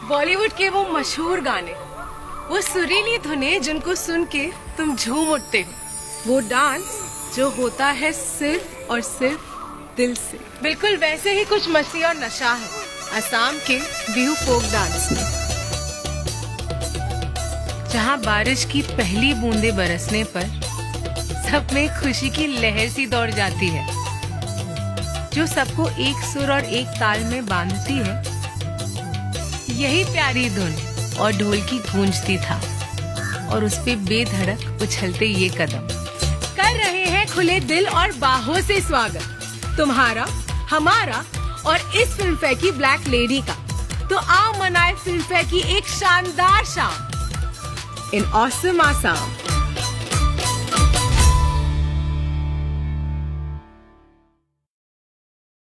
बॉलीवुड के वो मशहूर गाने, वो सुरीली धुनें जिनको सुन के तुम झूम उठते हो, वो डांस जो होता है सिर्फ और सिर्फ दिल से। बिल्कुल वैसे ही कुछ मस्ती और नशा है असम के बिहू फोक डांस में, जहाँ बारिश की पहली बूंदे बरसने पर सब में खुशी की लहर सी दौड़ जाती है, जो सबको एक सुर और एक ताल में बांधती है। यही प्यारी धुन और ढोल की गूंजती था और उस पे बेधड़क उछलते ये कदम कर रहे हैं खुले दिल और बाहों से स्वागत तुम्हारा, हमारा और इस फिल्म फेयर की ब्लैक लेडी का। तो आओ मनाए फिल्म फेयर की एक शानदार शाम इन ऑसम आसाम।